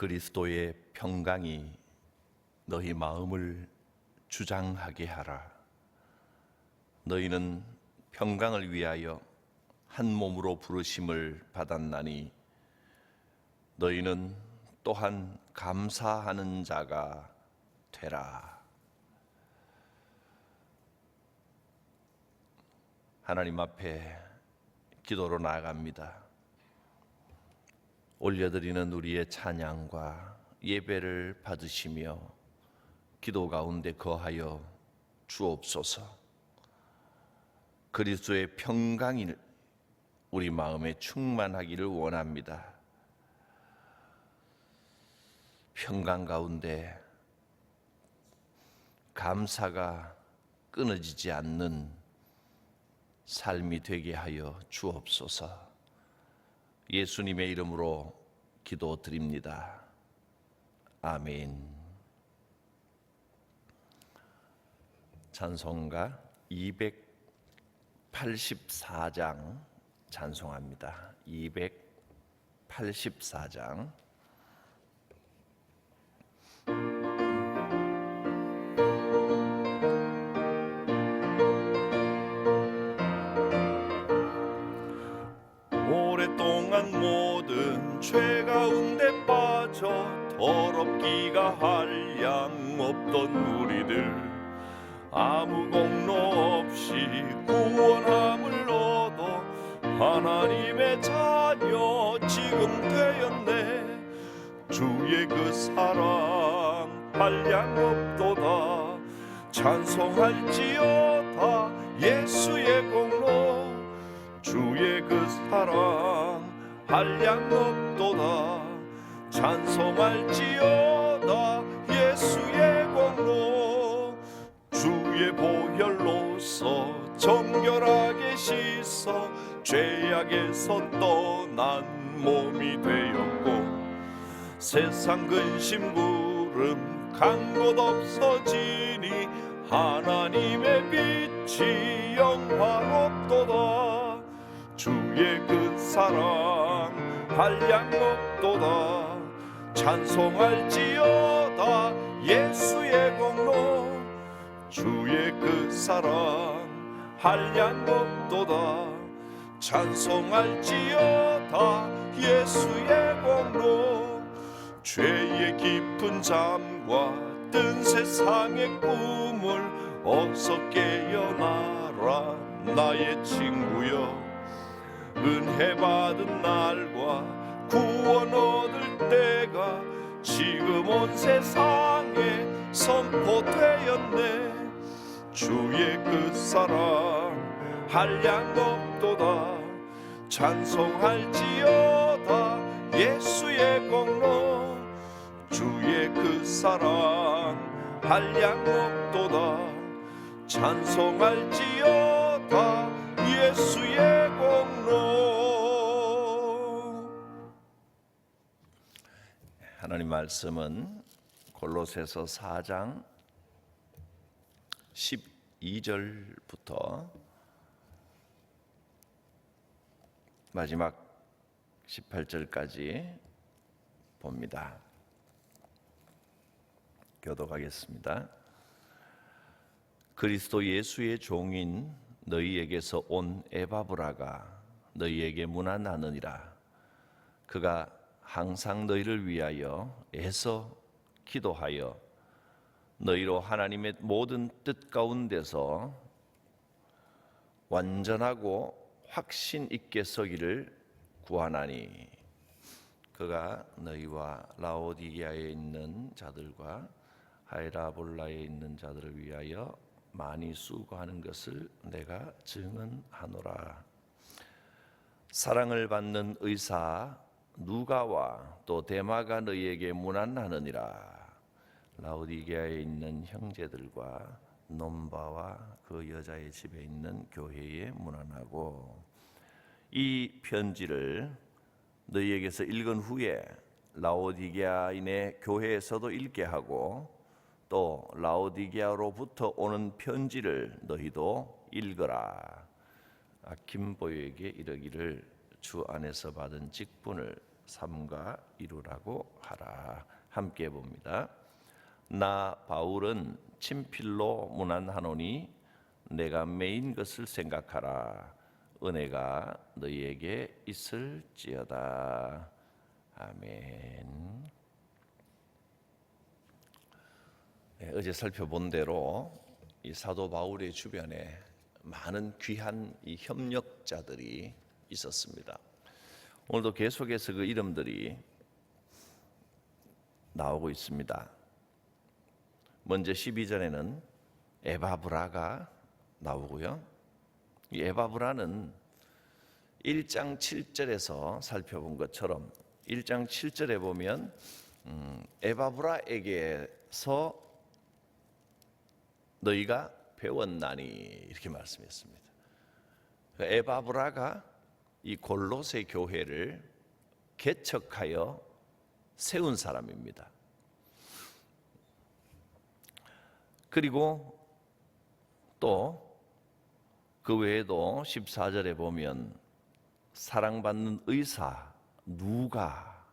그리스도의 평강이 너희 마음을 주장하게 하라. 너희는 평강을 위하여 한 몸으로 부르심을 받았나니 너희는 또한 감사하는 자가 되라. 하나님 앞에 기도로 나아갑니다. 올려드리는 우리의 찬양과 예배를 받으시며 기도 가운데 거하여 주옵소서. 그리스도의 평강이 우리 마음에 충만하기를 원합니다. 평강 가운데 감사가 끊어지지 않는 삶이 되게 하여 주옵소서. 예수님의 이름으로 기도드립니다. 아멘. 찬송가 284장 찬송합니다. 284장. 오랫동안 모든 죄 가운데 빠져 더럽기가 한량 없던 우리들 아무 공로 없이 구원함을 얻어 하나님의 자녀 지금 되었네. 주의 그 사랑 한량 없도다. 찬송할지어다 예수의 공로. 주의 그 사랑 한량 없도다. 찬송할지어다 예수의 공로. 주의 보혈로서 정결하게 씻어 죄악에서 떠난 몸이 되었고 세상 근심 구름 간 곳 없어지니 하나님의 빛이 영화롭도다. 주의 그 사랑 한량 없도다. 찬송할지어다 예수의 공로. 주의 그 사랑 한량 없도다. 찬송할지어다 예수의 공로. 죄의 깊은 잠과 뜬 세상의 꿈을 어서 깨어나라 나의 친구여. 은혜 받은 날과 구원 얻을 때가 지금 온 세상에 선포되었네. 주의 그 사랑 한량 없도다. 찬송할지어다 예수의 공로. 주의 그 사랑 한량 없도다. 찬송할지어다 예수의 공로. 하나님 말씀은 골로새서 4장 12절부터 마지막 18절까지 봅니다. 교독하겠습니다. 그리스도 예수의 종인 너희에게서 온 에바브라가 너희에게 문안하느니라. 그가 항상 너희를 위하여 애써 기도하여 너희로 하나님의 모든 뜻 가운데서 완전하고 확신 있게 서기를 구하나니. 그가 너희와 라오디게아에 있는 자들과 하이라볼라에 있는 자들을 위하여 많이 수고하는 것을 내가 증언하노라. 사랑을 받는 의사 누가와 또 데마가 너희에게 문안하느니라. 라오디게아에 있는 형제들과 논바와 그 여자의 집에 있는 교회에 문안하고, 이 편지를 너희에게서 읽은 후에 라오디게아인의 교회에서도 읽게 하고 또 라오디게아로부터 오는 편지를 너희도 읽어라. 아킴보에게 이르기를 주 안에서 받은 직분을 삼가 이루라고 하라. 함께 봅니다. 나 바울은 친필로 문안하노니 내가 매인 것을 생각하라. 은혜가 너희에게 있을지어다. 아멘. 네, 어제 살펴본 대로 이 사도 바울의 주변에 많은 귀한 이 협력자들이 있었습니다. 오늘도 계속해서 그 이름들이 나오고 있습니다. 먼저 12절에는 에바브라가 나오고요. 이 에바브라는 1장 7절에서 살펴본 것처럼 1장 7절에 보면 에바브라에게서 너희가 배웠나니 이렇게 말씀했습니다. 에바브라가 이 골로새 교회를 개척하여 세운 사람입니다. 그리고 또 그 외에도 14절에 보면 사랑받는 의사 누가,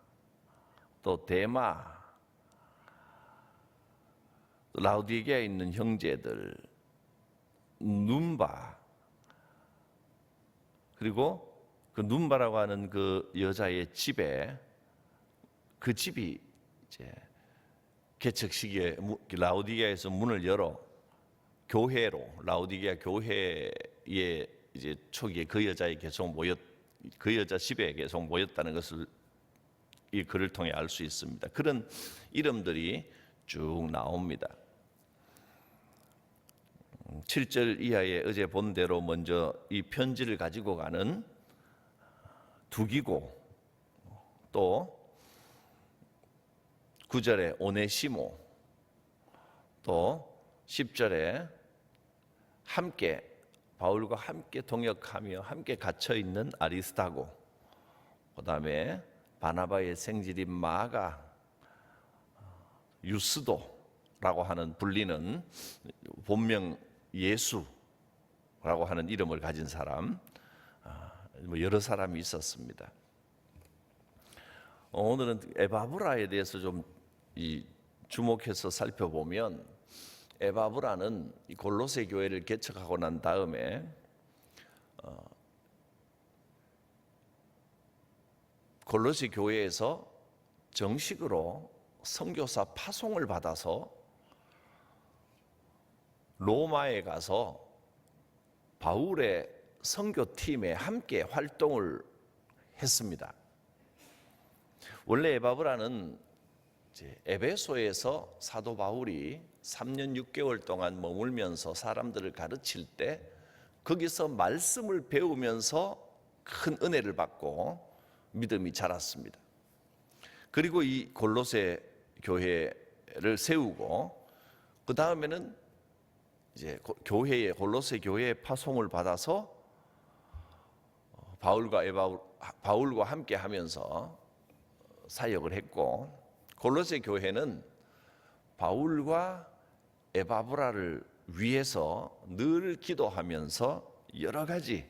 또 데마, 라우디게아에 있는 형제들 num바, 그리고 그 num바라고 하는 그 여자의 집에, 그 집이 이제 개척 시기에 라우디게아에서 문을 열어 교회로, 라우디게아 교회에 이제 초기에 그 여자에 계속 그 여자 집에 계속 모였다는 것을 이 글을 통해 알 수 있습니다. 그런 이름들이 쭉 나옵니다. 7절 이하에 어제 본 대로 먼저 이 편지를 가지고 가는 두기고, 또 9절에 오네시모, 또 10절에 함께 바울과 함께 동역하며 함께 갇혀 있는 아리스타고, 그다음에 바나바의 생질인 마가, 유스도라고 하는 불리는 본명 예수라고 하는 이름을 가진 사람, 여러 사람이 있었습니다. 오늘은 에바브라에 대해서 좀 주목해서 살펴보면, 에바브라는 이 골로새 교회를 개척하고 난 다음에 골로새 교회에서 정식으로 선교사 파송을 받아서 로마에 가서 바울의 선교팀에 함께 활동을 했습니다. 원래 에바브라는 에베소에서 사도 바울이 3년 6개월 동안 머물면서 사람들을 가르칠 때 거기서 말씀을 배우면서 큰 은혜를 받고 믿음이 자랐습니다. 그리고 이 골로새 교회를 세우고, 그 다음에는 이제 골로새 교회에 파송을 받아서 바울과 함께 하면서 사역을 했고, 골로새 교회는 바울과 에바브라를 위해서 늘 기도하면서 여러 가지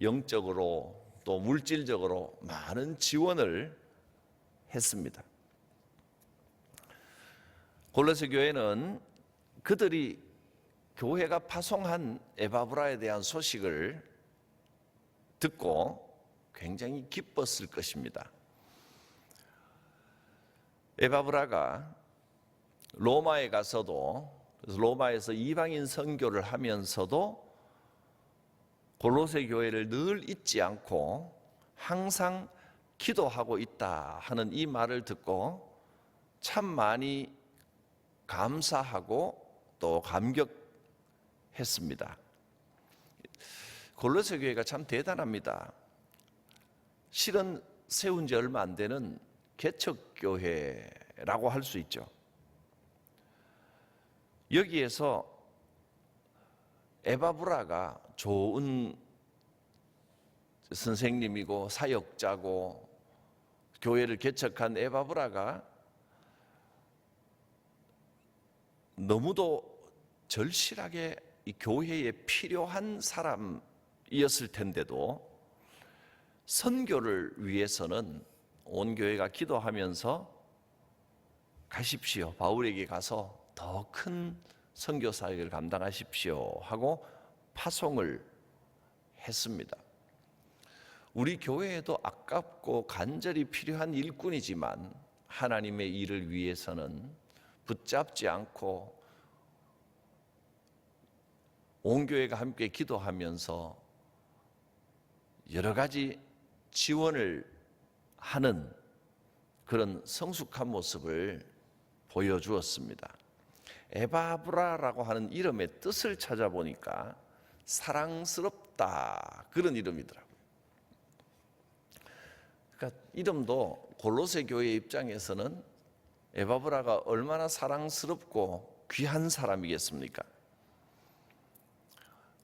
영적으로 또 물질적으로 많은 지원을 했습니다. 골로새 교회는 그들이 교회가 파송한 에바브라에 대한 소식을 듣고 굉장히 기뻤을 것입니다. 에바브라가 로마에 가서도, 그래서 로마에서 이방인 선교를 하면서도 골로새 교회를 늘 잊지 않고 항상 기도하고 있다 하는 이 말을 듣고 참 많이 감사하고 또 감격했습니다. 골로새 교회가 참 대단합니다. 실은 세운 지 얼마 안 되는 개척교회라고 할 수 있죠. 여기에서 에바브라가 좋은 선생님이고 사역자고 교회를 개척한 에바브라가 너무도 절실하게 이 교회에 필요한 사람이었을 텐데도 선교를 위해서는 온 교회가 기도하면서 가십시오. 바울에게 가서 더 큰 선교 사역을 감당하십시오 하고 파송을 했습니다. 우리 교회에도 아깝고 간절히 필요한 일꾼이지만 하나님의 일을 위해서는 붙잡지 않고 온 교회가 함께 기도하면서 여러 가지 지원을 하는 그런 성숙한 모습을 보여주었습니다. 에바브라라고 하는 이름의 뜻을 찾아보니까 사랑스럽다 그런 이름이더라고요. 그러니까 이름도 골로새 교회 입장에서는 에바브라가 얼마나 사랑스럽고 귀한 사람이겠습니까?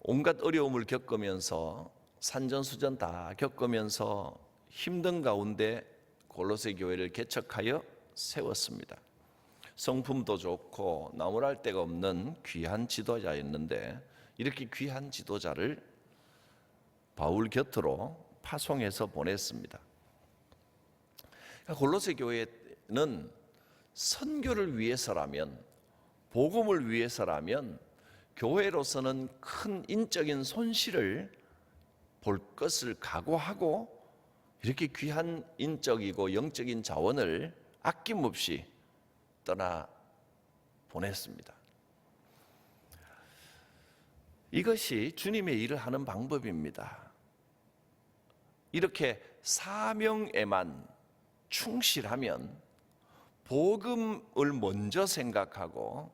온갖 어려움을 겪으면서 산전수전 다 겪으면서 힘든 가운데 골로새 교회를 개척하여 세웠습니다. 성품도 좋고 나무랄 데가 없는 귀한 지도자였는데 이렇게 귀한 지도자를 바울 곁으로 파송해서 보냈습니다. 골로새 교회는 선교를 위해서라면, 복음을 위해서라면 교회로서는 큰 인적인 손실을 볼 것을 각오하고 이렇게 귀한 인적이고 영적인 자원을 아낌없이 떠나 보냈습니다. 이것이 주님의 일을 하는 방법입니다. 이렇게 사명에만 충실하면 복음을 먼저 생각하고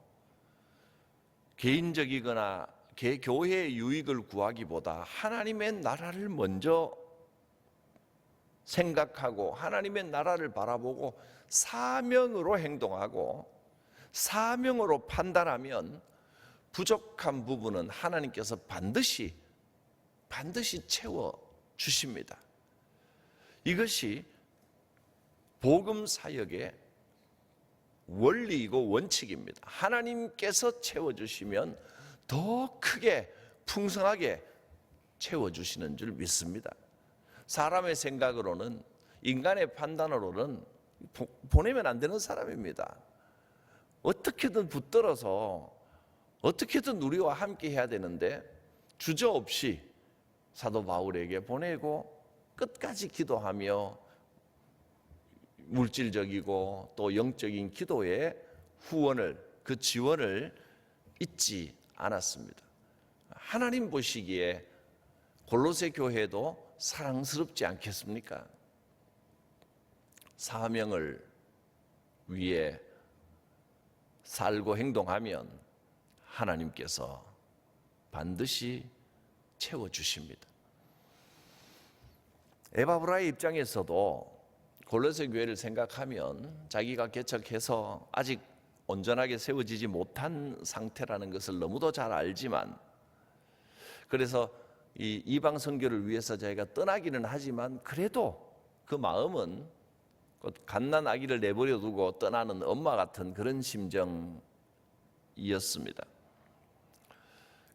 개인적이거나 교회의 유익을 구하기보다 하나님의 나라를 먼저 생각하고 하나님의 나라를 바라보고 사명으로 행동하고 사명으로 판단하면 부족한 부분은 하나님께서 반드시 채워 주십니다. 이것이 복음 사역의 원리이고 원칙입니다. 하나님께서 채워주시면 더 크게 풍성하게 채워주시는 줄 믿습니다. 사람의 생각으로는, 인간의 판단으로는 보내면 안 되는 사람입니다. 어떻게든 붙들어서 어떻게든 우리와 함께 해야 되는데 주저없이 사도 바울에게 보내고 끝까지 기도하며 물질적이고 또 영적인 기도의 후원을, 그 지원을 잊지 않았습니다. 하나님 보시기에 골로새 교회도 사랑스럽지 않겠습니까? 사명을 위해 살고 행동하면 하나님께서 반드시 채워주십니다. 에바브라의 입장에서도 골로새 교회를 생각하면 자기가 개척해서 아직 온전하게 세워지지 못한 상태라는 것을 너무도 잘 알지만, 그래서 이 이방 선교를 위해서 자기가 떠나기는 하지만 그래도 그 마음은 갓난 아기를 내버려 두고 떠나는 엄마 같은 그런 심정이었습니다.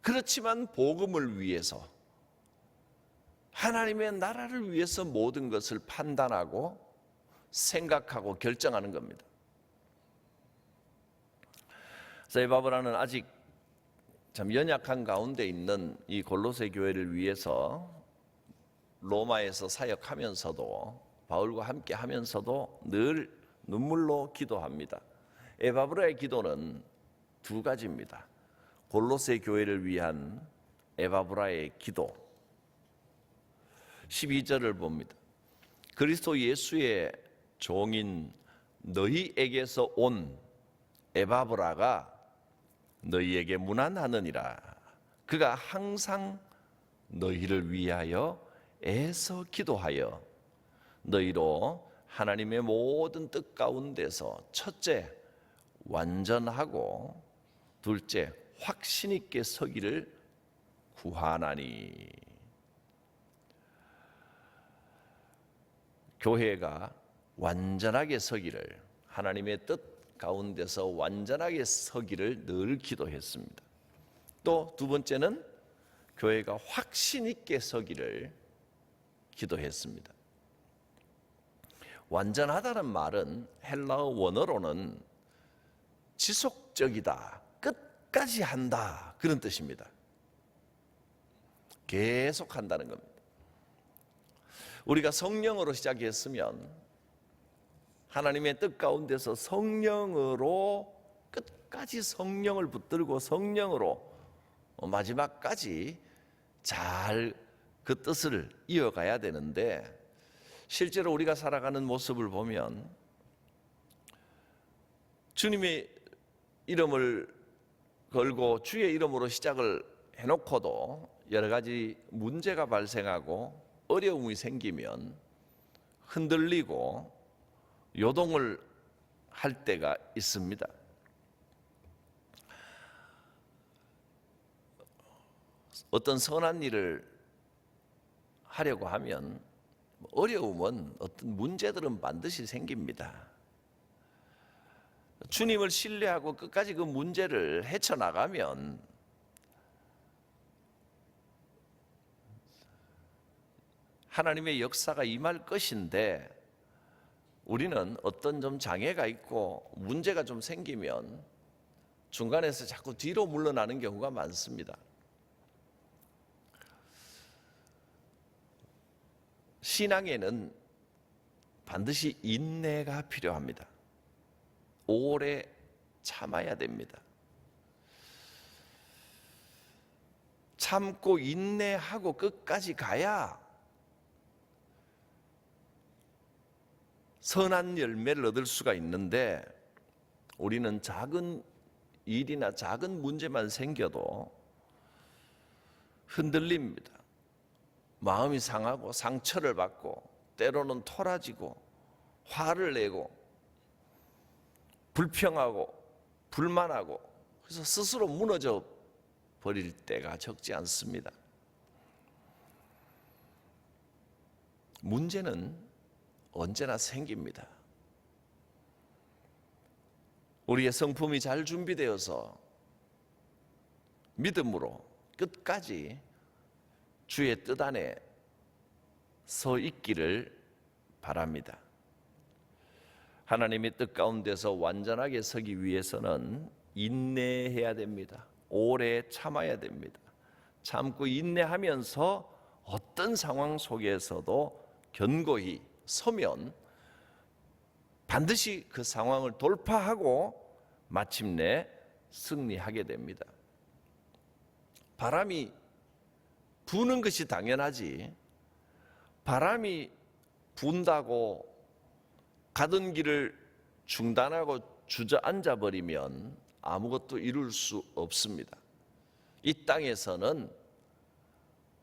그렇지만 복음을 위해서, 하나님의 나라를 위해서 모든 것을 판단하고 생각하고 결정하는 겁니다. 에바브라는 아직 참 연약한 가운데 있는 이 골로새 교회를 위해서 로마에서 사역하면서도, 바울과 함께 하면서도 늘 눈물로 기도합니다. 에바브라의 기도는 두 가지입니다. 골로새 교회를 위한 에바브라의 기도, 12절을 봅니다. 그리스도 예수의 종인 너희에게서 온 에바브라가 너희에게 문안하느니라. 그가 항상 너희를 위하여 애써 기도하여 너희로 하나님의 모든 뜻 가운데서 첫째 완전하고 둘째 확신 있게 서기를 구하나니. 교회가 완전하게 서기를, 하나님의 뜻 가운데서 완전하게 서기를 늘 기도했습니다. 또 두 번째는 교회가 확신 있게 서기를 기도했습니다. 완전하다는 말은 헬라어 원어로는 지속적이다, 끝까지 한다, 그런 뜻입니다. 계속 한다는 겁니다. 우리가 성령으로 시작했으면 하나님의 뜻 가운데서 성령으로 끝까지 성령을 붙들고 성령으로 마지막까지 잘 그 뜻을 이어가야 되는데, 실제로 우리가 살아가는 모습을 보면 주님의 이름을 걸고 주의 이름으로 시작을 해놓고도 여러 가지 문제가 발생하고 어려움이 생기면 흔들리고 요동을 할 때가 있습니다. 어떤 선한 일을 하려고 하면 어려움은, 어떤 문제들은 반드시 생깁니다. 주님을 신뢰하고 끝까지 그 문제를 헤쳐나가면 하나님의 역사가 임할 것인데, 우리는 어떤 좀 장애가 있고 문제가 좀 생기면 중간에서 자꾸 뒤로 물러나는 경우가 많습니다. 신앙에는 반드시 인내가 필요합니다. 오래 참아야 됩니다. 참고 인내하고 끝까지 가야 선한 열매를 얻을 수가 있는데, 우리는 작은 일이나 작은 문제만 생겨도 흔들립니다. 마음이 상하고 상처를 받고 때로는 토라지고 화를 내고 불평하고 불만하고, 그래서 스스로 무너져 버릴 때가 적지 않습니다. 문제는 언제나 생깁니다. 우리의 성품이 잘 준비되어서 믿음으로 끝까지 주의 뜻 안에 서 있기를 바랍니다. 하나님의 뜻 가운데서 완전하게 서기 위해서는 인내해야 됩니다. 오래 참아야 됩니다. 참고 인내하면서 어떤 상황 속에서도 견고히 서면 반드시 그 상황을 돌파하고 마침내 승리하게 됩니다. 바람이 부는 것이 당연하지, 바람이 분다고 가던 길을 중단하고 주저앉아 버리면 아무것도 이룰 수 없습니다. 이 땅에서는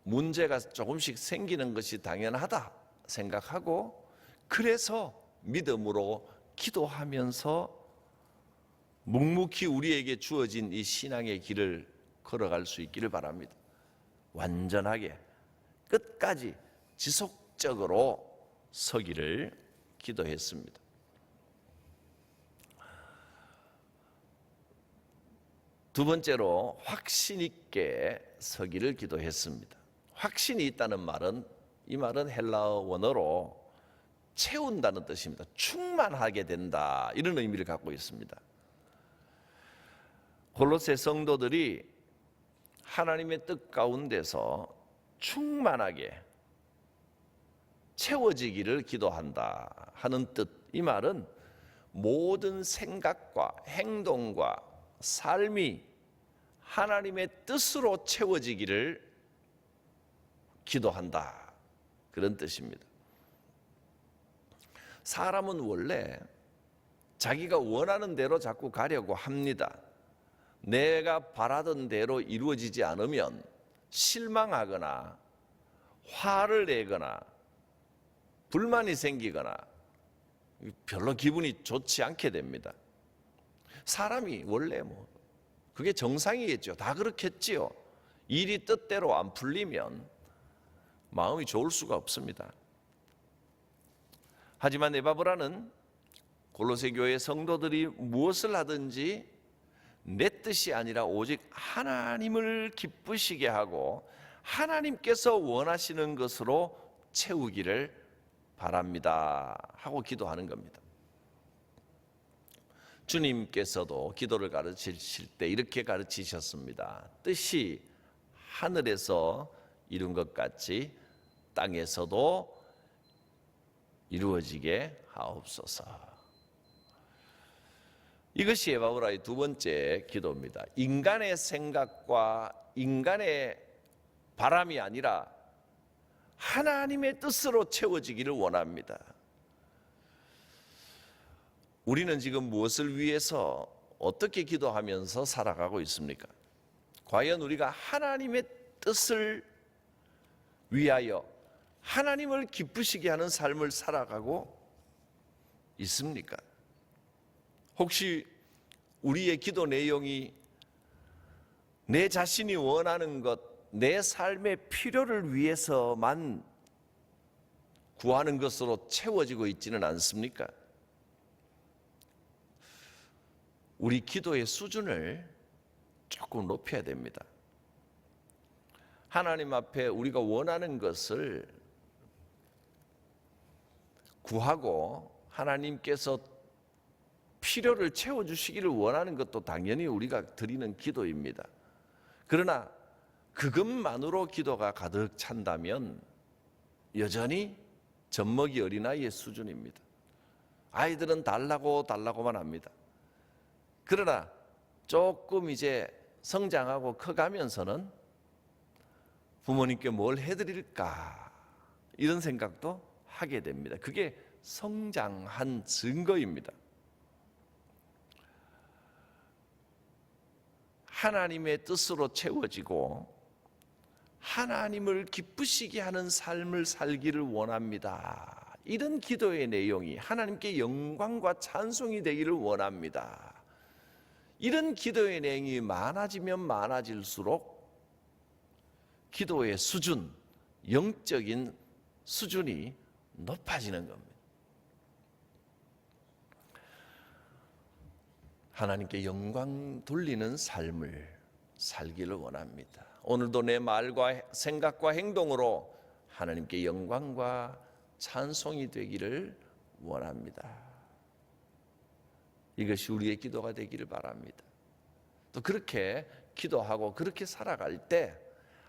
문제가 조금씩 생기는 것이 당연하다 생각하고, 그래서 믿음으로 기도하면서 묵묵히 우리에게 주어진 이 신앙의 길을 걸어갈 수 있기를 바랍니다. 완전하게 끝까지 지속적으로 서기를 기도했습니다. 두 번째로 확신 있게 서기를 기도했습니다. 확신이 있다는 말은, 이 말은 헬라어 원어로 채운다는 뜻입니다. 충만하게 된다, 이런 의미를 갖고 있습니다. 골로새 성도들이 하나님의 뜻 가운데서 충만하게 채워지기를 기도한다 하는 뜻, 이 말은 모든 생각과 행동과 삶이 하나님의 뜻으로 채워지기를 기도한다, 그런 뜻입니다. 사람은 원래 자기가 원하는 대로 자꾸 가려고 합니다. 내가 바라던 대로 이루어지지 않으면 실망하거나 화를 내거나 불만이 생기거나 별로 기분이 좋지 않게 됩니다. 사람이 원래 그게 정상이겠죠. 다 그렇겠지요. 일이 뜻대로 안 풀리면 마음이 좋을 수가 없습니다. 하지만 에바브라는 골로새 교회 성도들이 무엇을 하든지 내 뜻이 아니라 오직 하나님을 기쁘시게 하고 하나님께서 원하시는 것으로 채우기를 바랍니다 하고 기도하는 겁니다. 주님께서도 기도를 가르치실 때 이렇게 가르치셨습니다. 뜻이 하늘에서 이룬 것 같이 땅에서도 이루어지게 하옵소서. 이것이 에바브라의 두 번째 기도입니다. 인간의 생각과 인간의 바람이 아니라 하나님의 뜻으로 채워지기를 원합니다. 우리는 지금 무엇을 위해서 어떻게 기도하면서 살아가고 있습니까? 과연 우리가 하나님의 뜻을 위하여 하나님을 기쁘시게 하는 삶을 살아가고 있습니까? 혹시 우리의 기도 내용이 내 자신이 원하는 것, 내 삶의 필요를 위해서만 구하는 것으로 채워지고 있지는 않습니까? 우리 기도의 수준을 조금 높여야 됩니다. 하나님 앞에 우리가 원하는 것을 구하고 하나님께서 필요를 채워주시기를 원하는 것도 당연히 우리가 드리는 기도입니다. 그러나 그것만으로 기도가 가득 찬다면 여전히 젖먹이 어린아이의 수준입니다. 아이들은 달라고만 합니다. 그러나 조금 이제 성장하고 커가면서는 부모님께 뭘 해드릴까 이런 생각도 하게 됩니다. 그게 성장한 증거입니다. 하나님의 뜻으로 채워지고 하나님을 기쁘시게 하는 삶을 살기를 원합니다. 이런 기도의 내용이 하나님께 영광과 찬송이 되기를 원합니다. 이런 기도의 내용이 많아지면 많아질수록 기도의 수준, 영적인 수준이 높아지는 겁니다. 하나님께 영광 돌리는 삶을 살기를 원합니다. 오늘도 내 말과 생각과 행동으로 하나님께 영광과 찬송이 되기를 원합니다. 이것이 우리의 기도가 되기를 바랍니다. 또 그렇게 기도하고 그렇게 살아갈 때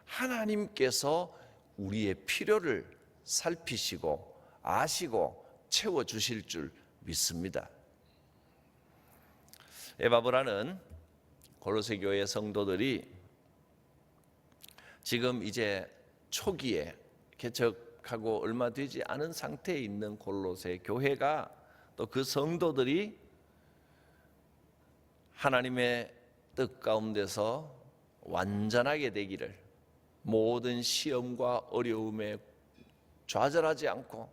하나님께서 우리의 필요를 살피시고 아시고 채워주실 줄 믿습니다. 에바브라는 골로새 교회 성도들이 지금 이제 초기에 개척하고 얼마 되지 않은 상태에 있는 골로새 교회가 또 그 성도들이 하나님의 뜻 가운데서 완전하게 되기를, 모든 시험과 어려움에 좌절하지 않고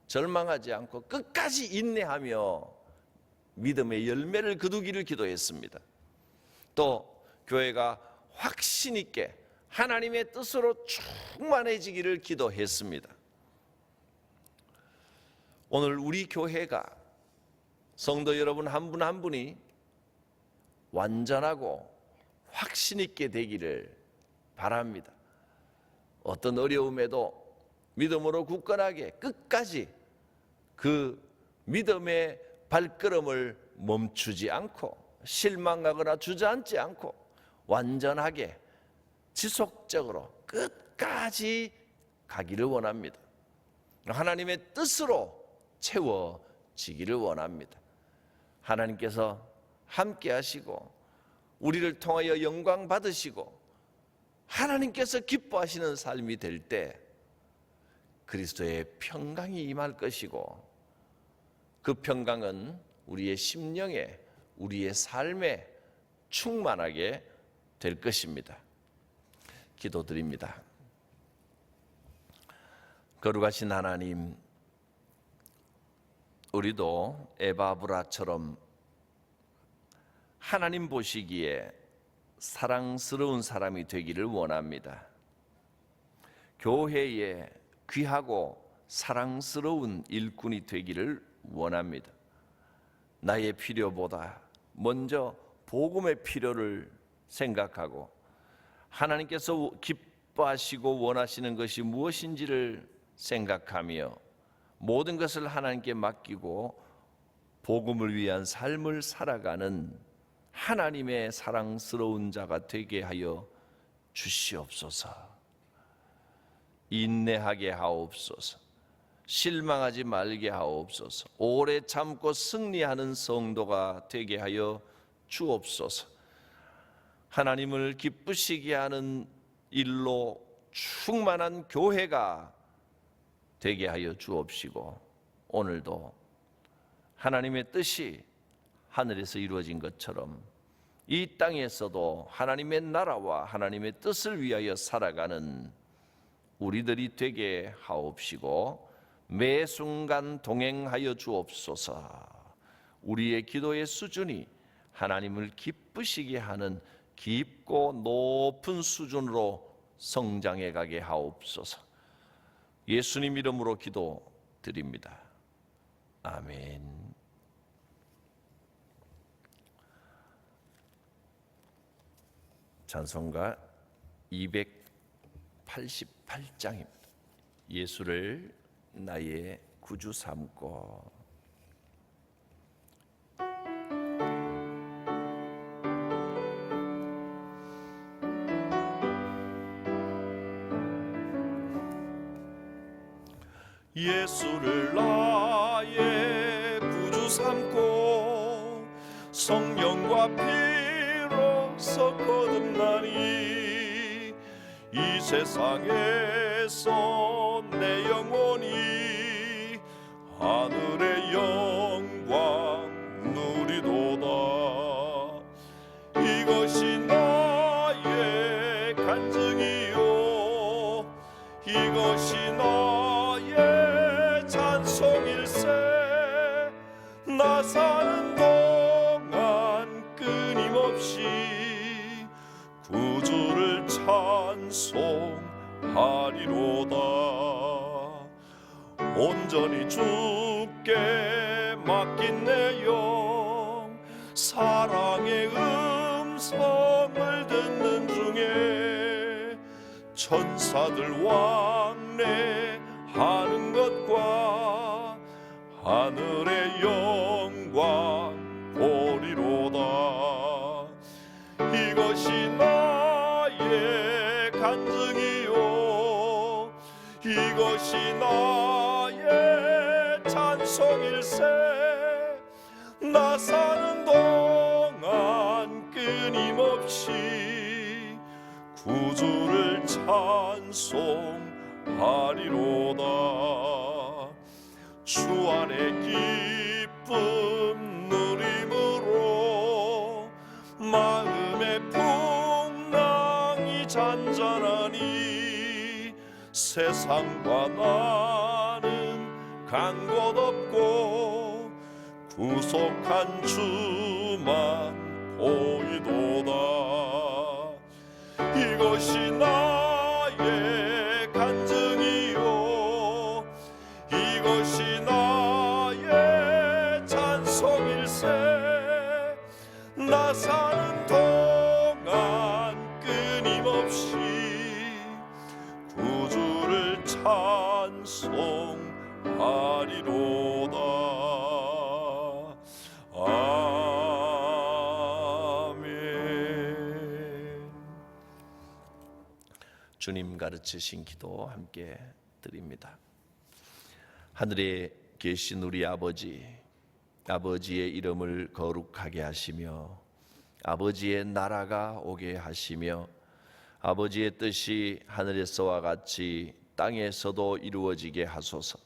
절망하지 않고 끝까지 인내하며 믿음의 열매를 거두기를 기도했습니다. 또 교회가 확신 있게 하나님의 뜻으로 충만해지기를 기도했습니다. 오늘 우리 교회가 성도 여러분 한 분 한 분이 완전하고 확신 있게 되기를 바랍니다. 어떤 어려움에도 믿음으로 굳건하게 끝까지 그 믿음의 발걸음을 멈추지 않고 실망하거나 주저앉지 않고 완전하게 지속적으로 끝까지 가기를 원합니다. 하나님의 뜻으로 채워지기를 원합니다. 하나님께서 함께 하시고 우리를 통하여 영광 받으시고 하나님께서 기뻐하시는 삶이 될 때 그리스도의 평강이 임할 것이고, 그 평강은 우리의 심령에, 우리의 삶에 충만하게 될 것입니다. 기도드립니다. 거룩하신 하나님, 우리도 에바브라처럼 하나님 보시기에 사랑스러운 사람이 되기를 원합니다. 교회에 귀하고 사랑스러운 일꾼이 되기를 원합니다. 나의 필요보다 먼저 복음의 필요를 생각하고 하나님께서 기뻐하시고 원하시는 것이 무엇인지를 생각하며 모든 것을 하나님께 맡기고 복음을 위한 삶을 살아가는 하나님의 사랑스러운 자가 되게 하여 주시옵소서. 인내하게 하옵소서. 실망하지 말게 하옵소서. 오래 참고 승리하는 성도가 되게 하여 주옵소서. 하나님을 기쁘시게 하는 일로 충만한 교회가 되게 하여 주옵시고, 오늘도 하나님의 뜻이 하늘에서 이루어진 것처럼 이 땅에서도 하나님의 나라와 하나님의 뜻을 위하여 살아가는 우리들이 되게 하옵시고, 매 순간 동행하여 주옵소서. 우리의 기도의 수준이 하나님을 기쁘시게 하는 깊고 높은 수준으로 성장해 가게 하옵소서. 예수님 이름으로 기도드립니다. 아멘. 찬송가 288장입니다. 예수를 나의 구주 삼고. 예수를 나의 구주 삼고 성령과 피로써 거듭나니 이 세상에서 내 영혼이 하늘의 영광 누리도다. 이것이 나의 간증이요 이것이 나의 찬송일세. 나 사는 동안 끊임없이 구주를 찬송하리로다. 온전히 주께 맡긴 내 영 사랑의 음성을 듣는 중에 천사들 왕래하는 것과 하늘의 영광 보리로다. 이것이 나의 간증이요 이것이 나의 찬송일세. 나 사는 동안 끊임없이 구주를 찬송하리로다. 주 안에 기쁨 누림으로 마음의 풍랑이 잔잔하니 세상과 나는 간 곳 없고 구속한 주만 보이도다. 이것이 나의 간증이요 이것이 나의 찬송일세. 나 사는 동안 끊임없이 구주를 찬송하리로다. 아멘. 주님 가르치신 기도 함께 드립니다. 하늘에 계신 우리 아버지, 아버지의 이름을 거룩하게 하시며 아버지의 나라가 오게 하시며 아버지의 뜻이 하늘에서와 같이 땅에서도 이루어지게 하소서.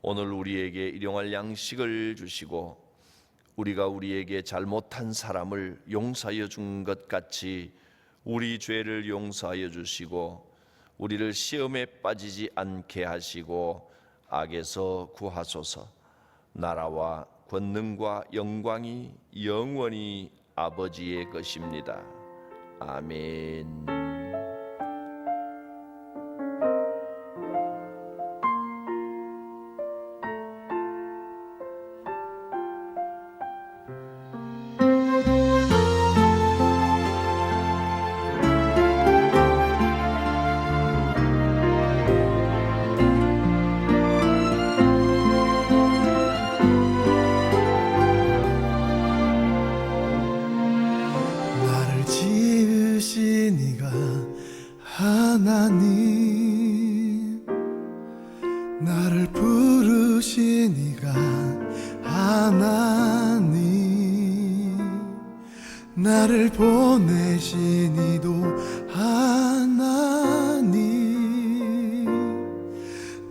오늘 우리에게 일용할 양식을 주시고 우리가 우리에게 잘못한 사람을 용서하여 준 것 같이 우리 죄를 용서하여 주시고 우리를 시험에 빠지지 않게 하시고 악에서 구하소서. 나라와 권능과 영광이 영원히 아버지의 것입니다. 아멘. 나를 부르시니가 하나님, 나를 보내시니도 하나님,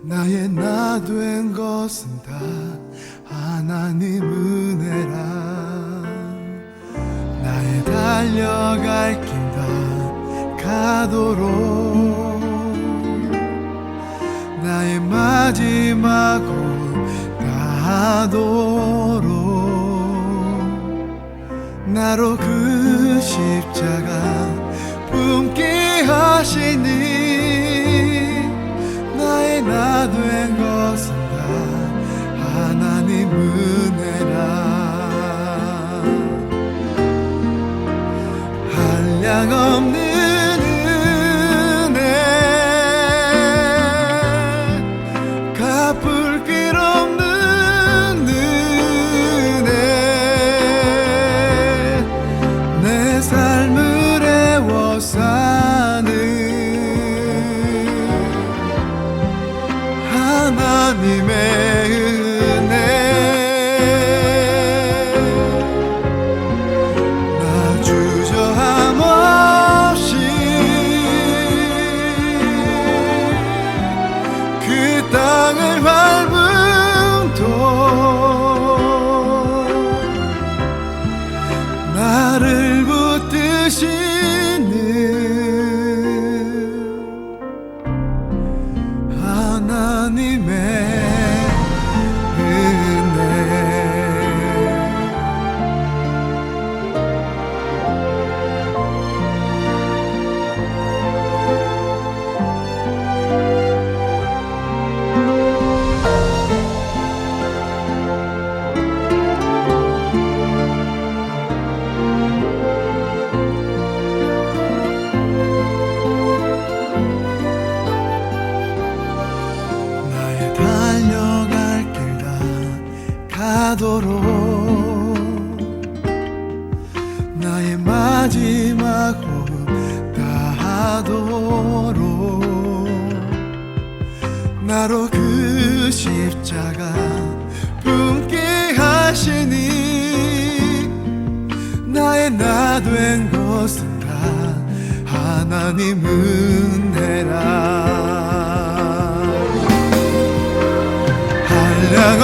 나의 나 된 것은 다 하나님 은혜라. 나의 달려갈 길 다 가도록, 나의 마지막 호흡 다하도록, 나로 그 십자가 품게 하시니, 나의 나 된 것은 다 하나님 은혜라. 한량없는 은혜, 갚을 길 없는 은혜, 내 삶을 애워사는 하나님의 은혜. 나 주저함 없이 그 땅을 밟음도 나를 붙드시는 하나님의 은혜. 나의 달려갈 길 다 가도록, 나의 마지막 호흡 다하도록, 나로 그 십자가 품게 하시니, 나의 나 된 것은 다 하나님 은혜라. 한량